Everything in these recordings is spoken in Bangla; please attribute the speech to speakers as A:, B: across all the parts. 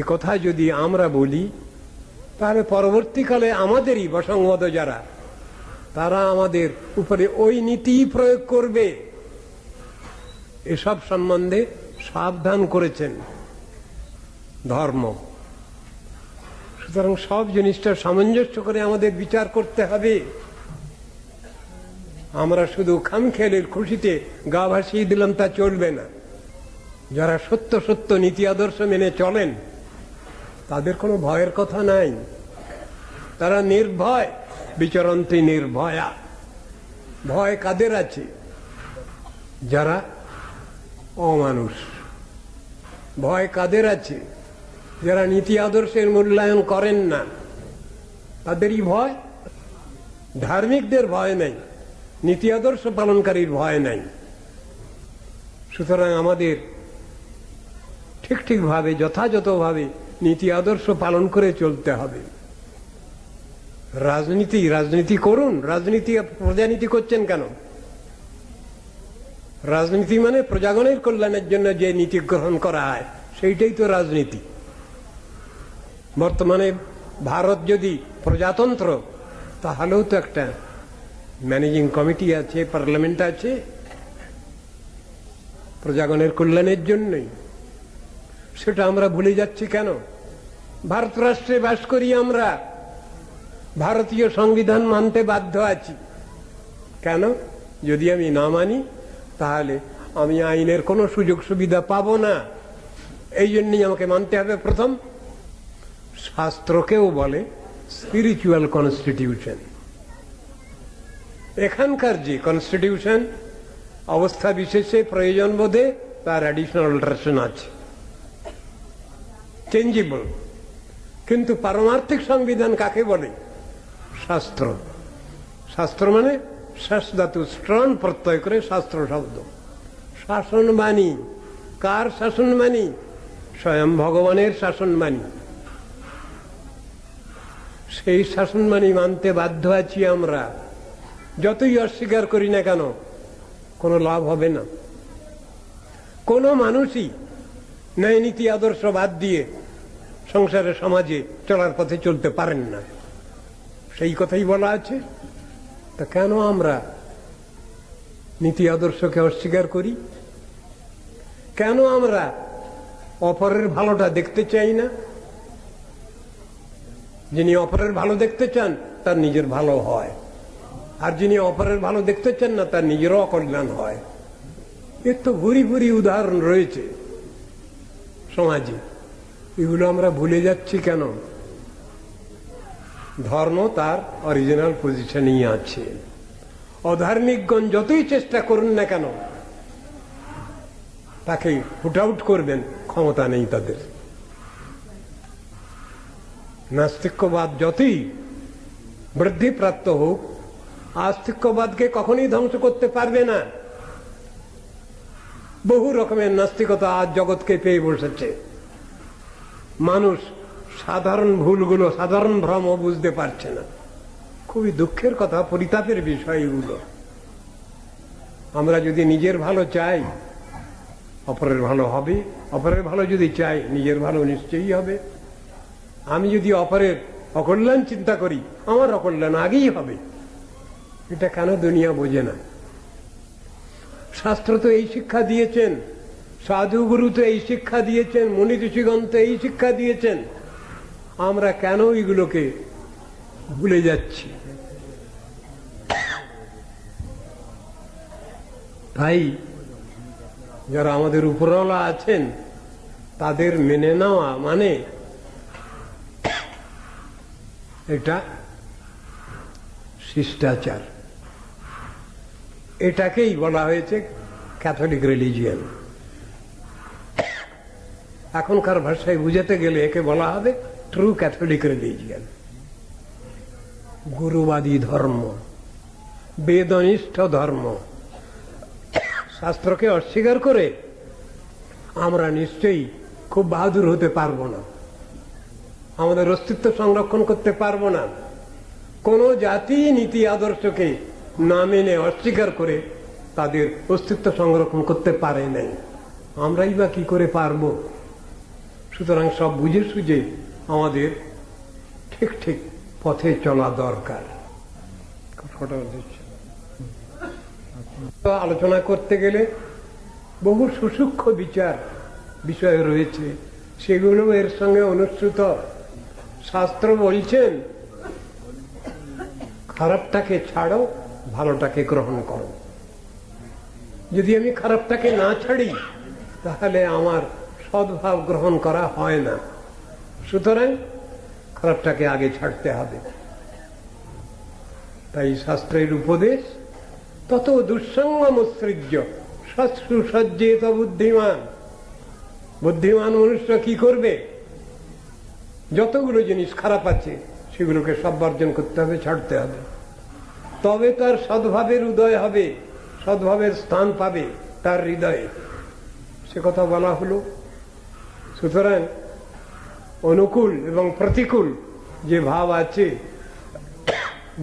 A: এ কথা যদি আমরা বলি তাহলে পরবর্তীকালে আমাদেরই বসংবদ যারা, তারা আমাদের উপরে ওই নীতি প্রয়োগ করবে। এসব সম্বন্ধে সাবধান করেছেন ধর্ম। সুতরাং সব জিনিসটা সামঞ্জস্য করে আমাদের বিচার করতে হবে। আমরা শুধু খামখেয়ালির খুশিতে গা ভাসিয়ে দিলাম তা চলবে না। যারা সত্য সত্য নীতি আদর্শ মেনে চলেন তাদের কোনো ভয়ের কথা নাই। তারা নির্ভয় বিচরন্তি নির্ভয়া। ভয় কাদের আছে? যারা অমানুষ। ভয় কাদের আছে? যারা নীতি আদর্শের মূল্যায়ন করেন না, তাদেরই ভয়। ধার্মিকদের ভয় নেই, নীতি আদর্শ পালনকারীর ভয় নাই। সুতরাং আমাদের ঠিক ঠিকভাবে যথাযথভাবে নীতি আদর্শ পালন করে চলতে হবে। রাজনীতি করুন। রাজনীতি প্রজানীতি করছেন কেন? রাজনীতি মানে প্রজাগণের কল্যাণের জন্য যে নীতি গ্রহণ করা হয় সেইটাই তো রাজনীতি। বর্তমানে ভারত যদি প্রজাতন্ত্র, তাহলেও তো একটা ম্যানেজিং কমিটি আছে, পার্লামেন্ট আছে, প্রজাগণের কল্যাণের জন্যই। সেটা আমরা ভুলে যাচ্ছি কেন? ভারত রাষ্ট্রে বাস করি আমরা, ভারতীয় সংবিধান মানতে বাধ্য আছি। কেন? যদি আমি না মানি তাহলে আমি আইনের কোনো সুযোগ সুবিধা পাবো না। এই জন্যই আমাকে মানতে হবে। প্রথম, শাস্ত্রকেও বলে স্পিরিচুয়াল কনস্টিটিউশন। এখানকার যে কনস্টিটিউশন অবস্থা বিশেষে প্রয়োজন বোধে তার অ্যাডিশনাল অল্টারেশন আছে, চেঞ্জেবল। কিন্তু পারমার্থিক সংবিধান কাকে বলে? শাস্ত্র। শাস্ত্র মানে শাস ধাতু স্ট্রন প্রত্যয় করে শাস্ত্র শব্দ। শাসন বাণী। কার শাসন বাণী? স্বয়ং ভগবানের শাসন বাণী। সেই শাসন বাণী মানতে বাধ্য আছি আমরা। যতই অস্বীকার করি না কেন, কোনো লাভ হবে না। কোনো মানুষই ন্যায় নীতি আদর্শ বাদ দিয়ে সংসারে সমাজে চলার পথে চলতে পারেন না, সেই কথাই বলা আছে। তা কেন আমরা নীতি আদর্শকে অস্বীকার করি? কেন আমরা অপরের ভালোটা দেখতে চাই না? যিনি অপরের ভালো দেখতে চান তার নিজের ভালো হয়, আর যিনি অপরের ভালো দেখতে চান না তার নিজেরও অকল্যাণ হয়। এর তো ভুরি ভুরি উদাহরণ রয়েছে সমাজে। এগুলো আমরা ভুলে যাচ্ছি কেন? ধর্ম তার অরিজিনাল পজিশনেই আছে। অধার্মিকগণ যতই চেষ্টা করুন না কেন তাকে ফুট আউট করবেন ক্ষমতা নেই তাদের। নাস্তিক্যবাদ যতই বৃদ্ধিপ্রাপ্ত হোক, আস্তিক্যবাদকে কখনোই ধ্বংস করতে পারবে না। বহু রকমের নাস্তিকতা আজ জগৎকে পেয়ে বসেছে। মানুষ সাধারণ ভুলগুলো, সাধারণ ভ্রম বুঝতে পারছে না। খুবই দুঃখের কথা, পরিতাপের বিষয় এগুলো। আমরা যদি নিজের ভালো চাই, অপরের ভালো হবে। অপরের ভালো যদি চাই, নিজের ভালো নিশ্চয়ই হবে। আমি যদি অপরের অকল্যাণ চিন্তা করি, আমার অকল্যাণ আগেই হবে। এটা কেন দুনিয়া বোঝে না? শাস্ত্র তো এই শিক্ষা দিয়েছেন, সাধুগুরু তো এই শিক্ষা দিয়েছেন, মুনি ঋষিগণ তো এই শিক্ষা দিয়েছেন। আমরা কেন এগুলোকে ভুলে যাচ্ছি? তাই যারা আমাদের উপরওয়ালা আছেন তাদের মেনে নেওয়া মানে এটা শিষ্টাচার। এটাকেই বলা হয়েছে ক্যাথলিক রিলিজিয়ান। এখনকার ভাষায় বুঝাতে গেলে একে বলা হবে ট্রু ক্যাথলিক রিলিজিয়ান। গুরুবাদী ধর্ম, বেদনিষ্ঠ ধর্ম। শাস্ত্রকে অস্বীকার করে আমরা নিশ্চয়ই খুব বাহাদুর হতে পারবো না, আমাদের অস্তিত্ব সংরক্ষণ করতে পারবো না। কোন জাতি নীতি আদর্শকে না মেনে অস্বীকার করে তাদের অস্তিত্ব সংরক্ষণ করতে পারে নাই। আমরাই বা কি করে পারবো? সুতরাং সব বুঝে সুঝে আমাদের ঠিক ঠিক পথে চলা দরকার। আলোচনা করতে গেলে বহু সুসূক্ষ্ম বিষয় রয়েছে, সেগুলো এর সঙ্গে অনুসৃত। শাস্ত্র বলছেন খারাপটাকে ছাড়ো, ভালোটাকে গ্রহণ করো। যদি আমি খারাপটাকে না ছাড়ি তাহলে আমার সদ্ভাব গ্রহণ করা হয় না। সুতরাং খারাপটাকে আগে ছাড়তে হবে। তাই শাস্ত্রের উপদেশ, তত দুঃসঙ্গমসৃজ্য সুসজ্জিত বুদ্ধিমান। বুদ্ধিমান মনুষ্য কি করবে? যতগুলো জিনিস খারাপ আছে সেগুলোকে সব বর্জন করতে হবে, ছাড়তে হবে। তবে তার সদ্ভাবের উদয় হবে, সদ্ভাবের স্থান পাবে তার হৃদয়ে, সে কথা বলা হলো। সুতরাং অনুকূল এবং প্রতিকূল যে ভাব আছে,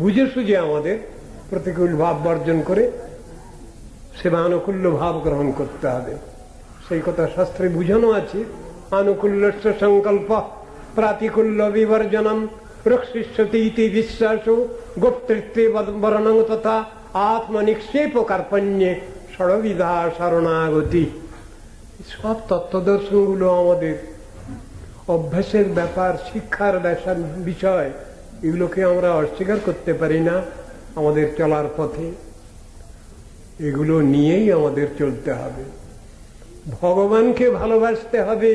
A: বুঝে সুঝে আমাদের প্রতিকূল ভাব বর্জন করে সেবানুকূল্য ভাব গ্রহণ করতে হবে। সেই কথা শাস্ত্রে বুঝানো আছে। আনুকূল্যস্য সংকল্প প্রাতিকূল্য বিবর্জনম রক্ষিষ্যতি ইতি বিশ্বাস গোপ্তৃত্বে বর্ণং তথা আত্মনিক্ষেপ কার্পণ্যে ষড়বিধা শরণাগতি। সব তত্ত্বদর্শনগুলো আমাদের অভ্যাসের ব্যাপার, শিক্ষার বিষয়। এগুলোকে আমরা অস্বীকার করতে পারি না আমাদের চলার পথে। এগুলো নিয়েই আমাদের চলতে হবে। ভগবানকে ভালোবাসতে হবে।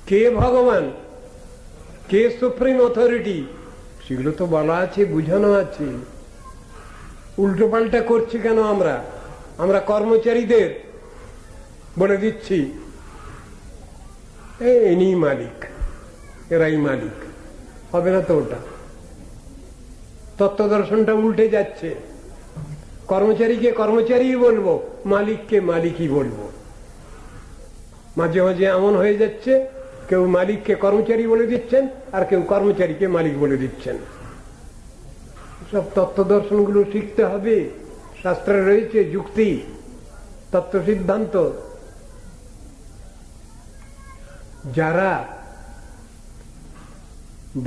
A: কে ভগবান, কে সুপ্রিম অথরিটি, সেগুলো তো বলা আছে, বুঝানো আছে। উল্টো পাল্টা করছি কেন? আমরা কর্মচারীদের বলে দিচ্ছি ইনি মালিক, এরাই মালিক। হবে না তো ওটা। তত্ত্বদর্শনটা উল্টে যাচ্ছে। কর্মচারীকে কর্মচারী বলবো, মালিককে মালিকই বলবো। মাঝে মাঝে এমন হয়ে যাচ্ছে, কেউ মালিককে কর্মচারী বলে দিচ্ছেন আর কেউ কর্মচারীকে মালিক বলে দিচ্ছেন। সব তত্ত্বদর্শনগুলো শিখতে হবে। শাস্ত্রে রয়েছে যুক্তি, তত্ত্ব সিদ্ধান্ত। যারা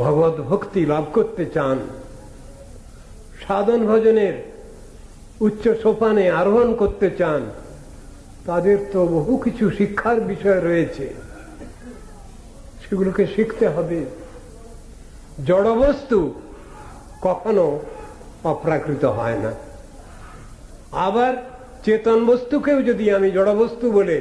A: ভগবত ভক্তি লাভ করতে চান, সাধন ভজনের উচ্চ সোপানে আরোহণ করতে চান, তাদের তো বহু কিছু শিক্ষার বিষয় রয়েছে, সেগুলোকে শিখতে হবে। জড়বস্তু কখনো অপ্রাকৃত হয় না। আবার চেতন বস্তুকেও যদি আমি জড়বস্তু বলে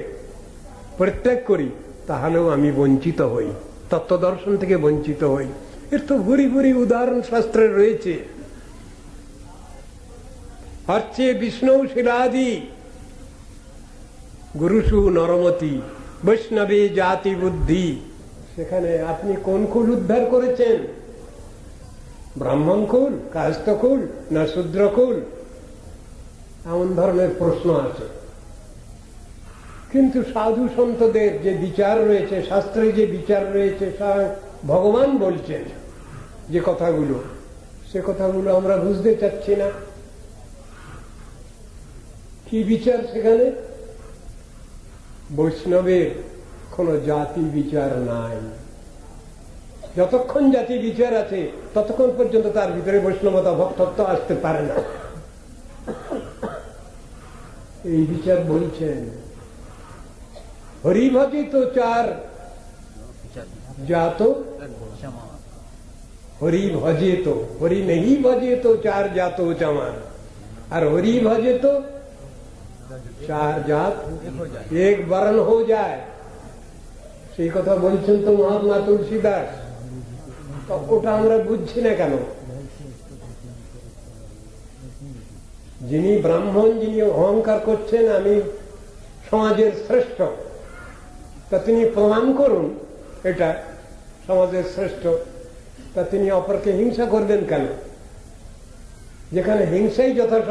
A: পরিত্যাগ করি তাহলেও আমি বঞ্চিত হই, তত্ত্বদর্শন থেকে বঞ্চিত হই। এর তো ভুরি ভুরি উদাহরণ শাস্ত্রে রয়েছে। হচ্ছে বিষ্ণু শিলাদি গুরুসু নরমতি বৈষ্ণবে জাতি বুদ্ধি। সেখানে আপনি কোন কুল উদ্ধার করেছেন? ব্রাহ্মণ কুল, কায়স্থ কুল না শূদ্র কুল? এমন ধরনের প্রশ্ন আছে। কিন্তু সাধু সন্তদের যে বিচার রয়েছে, শাস্ত্রে যে বিচার রয়েছে, ভগবান বলছেন যে কথাগুলো, সে কথাগুলো আমরা বুঝতে চাচ্ছি না। কি বিচার সেখানে? বৈষ্ণবের কোন জাতি বিচার নাই। যতক্ষণ জাতি বিচার আছে ততক্ষণ পর্যন্ত তার ভিতরে বৈষ্ণবতা ভক্তত্ব আসতে পারে না। এই বিচার বলছেন। হরি ভজিত চার জাত, হরি ভजे तो हरि नहीं भजे तो चार जातो चमान, और हरि भजे तो चार जात एक वर्ण हो जाए। সেই কথা বলছেন তো মহাত্মা তুলসীদাস। তো ওটা আমরা বুঝছি না কেন? যিনি ব্রাহ্মণ, যিনি অহংকার করছেন আমি সমাজের শ্রেষ্ঠ, তা তিনি প্রমাণ করুন এটা সমাজের শ্রেষ্ঠ। তা তিনি অপরকে হিংসা করবেন কেন? যেখানে হিংসাই যথার্থ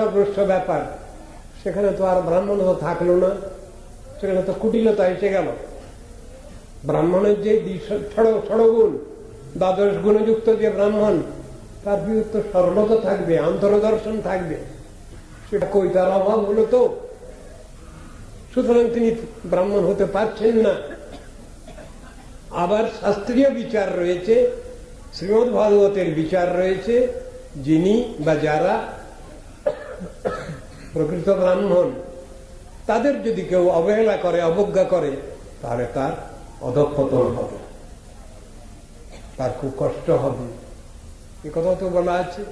A: ব্যাপার, সেখানে তো আর ব্রাহ্মণ থাকলো না, সেখানে তো কুটিলতা এসে গেল। ব্রাহ্মণের যে ষড়গুণ, দ্বাদশ গুণযুক্ত যে ব্রাহ্মণ, তার ভিতরে তো সরলতা থাকবে, অন্তর্দর্শন থাকবে। সেটা কই, তার অভাব হলো তো। সুতরাং তিনি ব্রাহ্মণ হতে পারছেন না। আবার শাস্ত্রীয় বিচার রয়েছে, শ্রীমদ্ ভাগবতের বিচার রয়েছে। যিনি বা যারা প্রকৃত ব্রাহ্মণ, তাদের যদি কেউ অবহেলা করে, অবজ্ঞা করে, তাহলে তার অধঃপতন হবে, তার খুব কষ্ট হবে। এ কথা তো বলা আছে।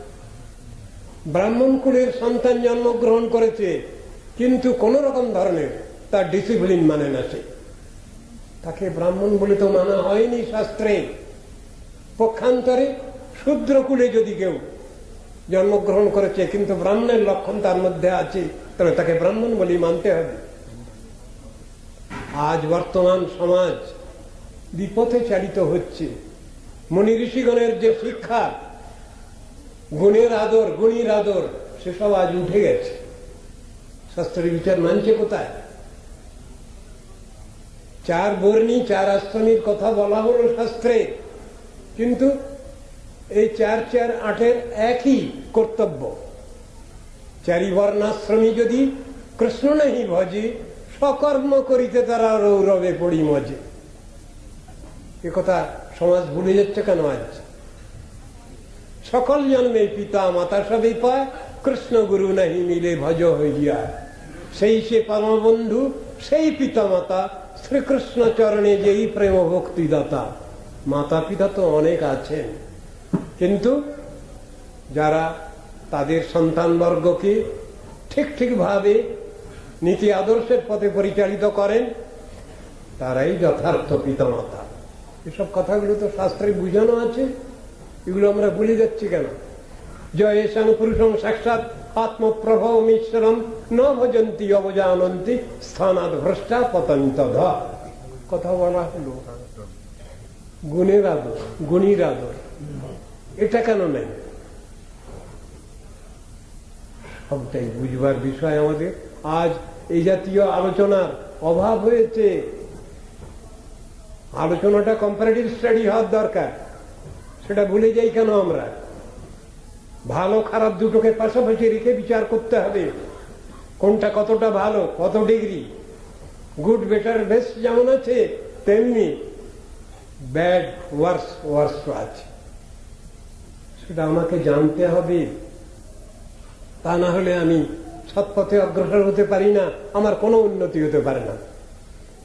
A: ব্রাহ্মণ কুলের সন্তান জন্মগ্রহণ করেছে, কিন্তু কোন রকম ধরনের তার ডিসিপ্লিন মানে না, সে তাকে ব্রাহ্মণ বলে তো মানা হয়নি শাস্ত্রে। পক্ষান্তরে শূদ্র কুলে যদি কেউ জন্মগ্রহণ করেছে কিন্তু ব্রাহ্মণের লক্ষণ তার মধ্যে আছে, তবে তাকে ব্রাহ্মণ বলেই মানতে হবে। আজ বর্তমান সমাজ বিপথে চালিত হচ্ছে। মুনি ঋষিগণের যে শিক্ষা, গুণের আদর, গুণীর আদর, সেসব আজ উঠে গেছে। শাস্ত্রের বিচার মানছে কোথায়? চার বর্ণী, চার আশ্রমীর কথা বলা হলো শাস্ত্রে, কিন্তু এই 4 4 8-এর একই কর্তব্য। চারি বর্ণাশ্রমী যদি কৃষ্ণ নাহি ভজে, সকর্ম করিতে তারা রৌরবে পড়ি মজে। এ কথা সমাজ ভুলে যাচ্ছে কেন আজ? সকল জন্মে পিতা মাতা সবই পায়, কৃষ্ণ গুরু নাহি মিলে ভজ হইয়া। সেই সে পরমবন্ধু, সেই পিতা মাতা, শ্রীকৃষ্ণ চরণে যেই প্রেম ভক্তি দাতা। মাতা পিতা তো অনেক আছেন, কিন্তু যারা তাদের সন্তানবর্গকে ঠিক ভাবে নীতি আদর্শের পথে পরিচালিত করেন, তারাই যথার্থ পিতামাতা। এসব কথাগুলো তো শাস্ত্রে বুঝানো আছে, এগুলো আমরা ভুলে যাচ্ছি কেন? জয়েশং পুরুষং সাক্ষাৎ আত্মপ্রভব মিশ্রম ন ভজন্তি অবজানন্তি স্থানাদ ভ্রষ্টা পতন্ত ধ। কথা বলা হলো গুণের আদর, গুণীর আদর, এটা কেন নেই? সবটাই বুঝবার বিষয় আমাদের। আজ এই জাতীয় আলোচনার অভাব হয়েছে। আলোচনাটা কম্পারেটিভ স্টাডি হওয়ার দরকার, সেটা ভুলে যাই কেন আমরা? ভালো খারাপ দুটোকে পাশাপাশি রেখে বিচার করতে হবে, কোনটা কতটা ভালো, কত ডিগ্রি। গুড বেটার বেস্ট যেমন আছে, তেমনি ব্যাড ওয়ার্স ওয়ার্স আছে। সেটা আমাকে জানতে হবে, তা না হলে আমি সৎপথে অগ্রসর হতে পারি না, আমার কোনো উন্নতি হতে পারে না।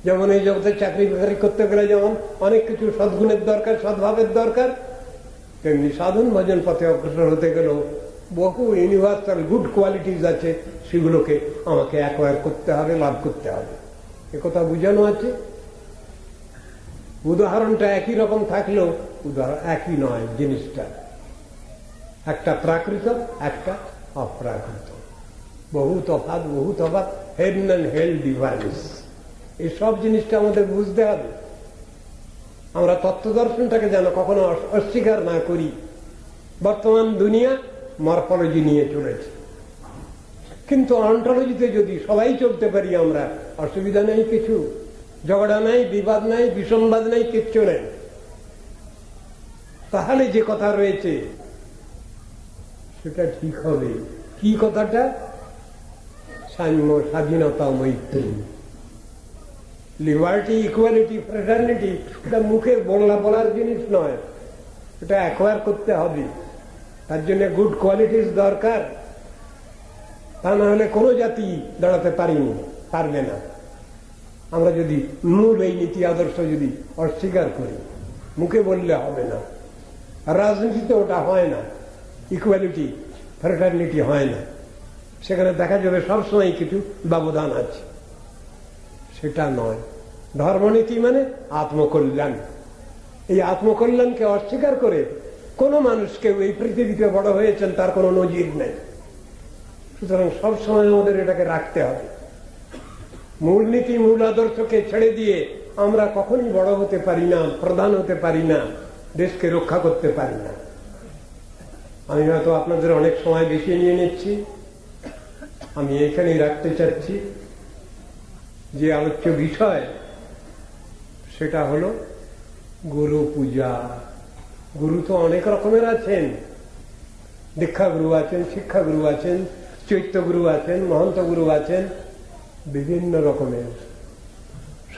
A: যেমন এই জগতে চাকরি বাকরি করতে গেলে যেমন অনেক কিছু সদ্গুণের দরকার, সদ্ভাবের দরকার, তেমনি সাধন ভজন পথে অগ্রসর হতে গেলেও বহু ইউনিভার্সাল গুড কোয়ালিটিস আছে, সেগুলোকে আমাকে অ্যাকোয়ার করতে হবে, লাভ করতে হবে। একথা বুঝানো আছে। উদাহরণটা একই রকম থাকলেও উদাহরণ একই নয় জিনিসটা। একটা প্রাকৃত, একটা অপ্রাকৃত, বহু তফাৎ, বহু তফাৎ, হেভেন এন্ড হেল ডিফারেন্স। এইসব জিনিসটা আমাদের বুঝতে হবে। আমরা তত্ত্ব দর্শনটাকে যেন কখনো অস্বীকার না করি। বর্তমান দুনিয়া মরফোলজি নিয়ে চলেছে, কিন্তু অন্টোলজিতে যদি সবাই চলতে পারি আমরা, অসুবিধা নেই কিছু, ঝগড়া নাই, বিবাদ নাই, বিসম্বাদ নাই, কিচ্ছু নেই। তাহলে যে কথা রয়েছে সেটা ঠিক হবে। কি কথাটা? সাম্য, স্বাধীনতা, মৈত্রী, লিবার্টি, ইকুয়ালিটি, ফ্রেটার্নিটি। এটা মুখে বলার জিনিস নয়, এটা অ্যাকোয়ার করতে হবে। তার জন্য গুড কোয়ালিটিস দরকার, তা না হলে কোনো জাতি দাঁড়াতে পারবে না। আমরা যদি মূল এই নীতি আদর্শ যদি অস্বীকার করি, মুখে বললে হবে না। রাজনীতিতে ওটা হয় না, ইকুয়ালিটি, ফ্রেটার্নিটি হয় না। সেখানে দেখা যাবে সবসময় কিছু ব্যবধান আছে, সেটা নয়। ধর্মনীতি মানে আত্মকল্যাণ। এই আত্মকল্যাণকে অস্বীকার করে কোন মানুষকে এই পৃথিবীতে বড় হয়েছেন তার কোনো নজির নেই। সুতরাং সবসময় আমাদের এটাকে রাখতে হবে। মূলনীতি, মূল আদর্শকে ছেড়ে দিয়ে আমরা কখনই বড় হতে পারি না, প্রধান হতে পারি না, দেশকে রক্ষা করতে পারি না। আমি হয়তো আপনাদের অনেক সময় বেশি নিয়ে নিচ্ছি, আমি এখানেই রাখতে চাচ্ছি। যে আলোচ্য বিষয় সেটা হলো গুরু পূজা। গুরু তো অনেক রকমের আছেন, দীক্ষা গুরু আছেন, শিক্ষা গুরু আছেন, চৈত্য গুরু আছেন, মহন্ত গুরু আছেন, বিভিন্ন রকমের।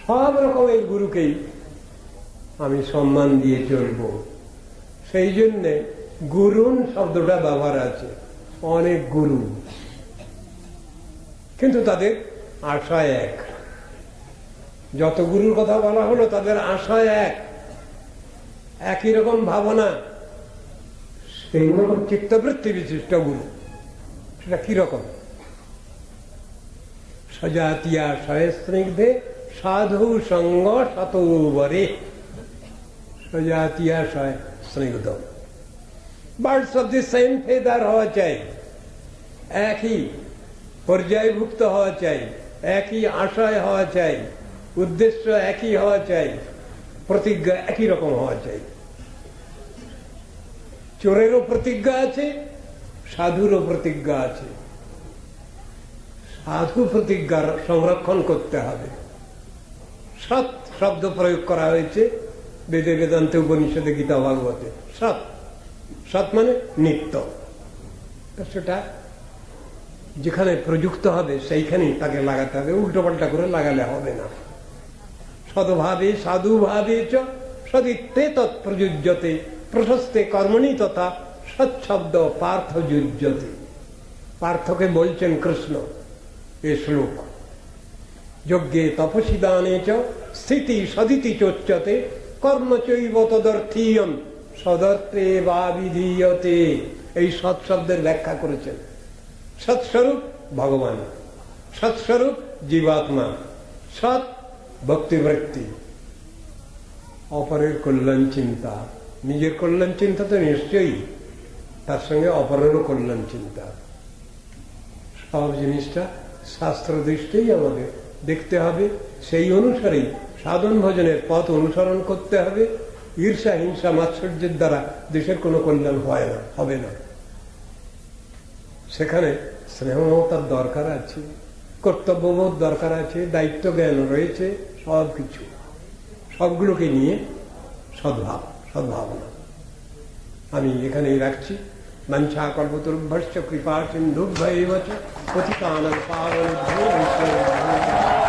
A: সব রকমের গুরুকেই আমি সম্মান দিয়ে চলব। সেই জন্যে গুরুন শব্দটা ব্যবহার আছে, অনেক গুরু, কিন্তু তাদের আশা এক। যত গুরুর কথা বলা হলো তাদের আশা এক, একই রকম ভাবনা, সেই রকম চিত্তবৃত্তি বিশিষ্ট গুরু। সেটা কিরকম? সজাতিয়াশয় স্নিগ্ধে সাধু সঙ্গ শতবরে। সজাতিয়াশয় স্নিগ্ধ, birds of the same feather হওয়া চাই, একই পর্যায়ভুক্ত হওয়া চাই, একই আশায় হওয়া চাই, উদ্দেশ্য একই হওয়া চাই, প্রতিজ্ঞা একই রকম হওয়া চাই। চোরেরও প্রতিজ্ঞা আছে, সাধুরও প্রতিজ্ঞা আছে। সাধু প্রতিজ্ঞার সংরক্ষণ করতে হবে। সৎ শব্দ প্রয়োগ করা হয়েছে বেদে, বেদান্তে, উপনিষদে, গীতা, ভাগবতে। সৎ, সৎ মানে নিত্য। সেটা যেখানে প্রযুক্ত হবে সেইখানেই তাকে লাগাতে হবে, উল্টো পাল্টা করে লাগালে হবে না। সদ্ভাবে সাধুভাবে চ সদিত্তে তৎপ্রযুজ্যতে প্রশস্তে কর্মণি তথা সৎশব্দ পার্থ যুজ্যতে। পার্থকে বলছেন কৃষ্ণ এ শ্লোক। যজ্ঞে তপসি দানে চ স্থিতি সদিতি চোচ্যতে কর্ম চৈব তদর্থীয়ম সদর্থে বা বিধীয়তে। এই সৎশব্দের ব্যাখ্যা করেছেন। সৎস্বরূপ ভগবান, সৎস্বরূপ জীবাত্মা, সৎ ভক্তিবৃত্তি, অপরের কল্যাণ চিন্তা। নিজের কল্যাণ চিন্তা তো নিশ্চয়ই, তার সঙ্গে অপরেরও কল্যাণ চিন্তা। সব জিনিসটা শাস্ত্র দৃষ্টিই আমাদের দেখতে হবে। সেই অনুসারেই সাধন ভজনের পথ অনুসরণ করতে হবে। ঈর্ষা, হিংসা, মাৎসর্যের দ্বারা দেশের কোনো কল্যাণ হয় না, হবে না। সেখানে স্নেহ মমতার দরকার আছে, কর্তব্যবোধ দরকার আছে, দায়িত্ব জ্ঞান রয়েছে, সব কিছু, সবগুলোকে নিয়ে সদ্ভাব, সদ্ভাবনা। আমি এখানেই রাখছি। মঞ্চা কল্পতরুভ্যশ্চ কৃপা সিন্ধুভ্যৈব চ পতিতানাং পাবনেভ্যো বৈষ্ণবেভ্যো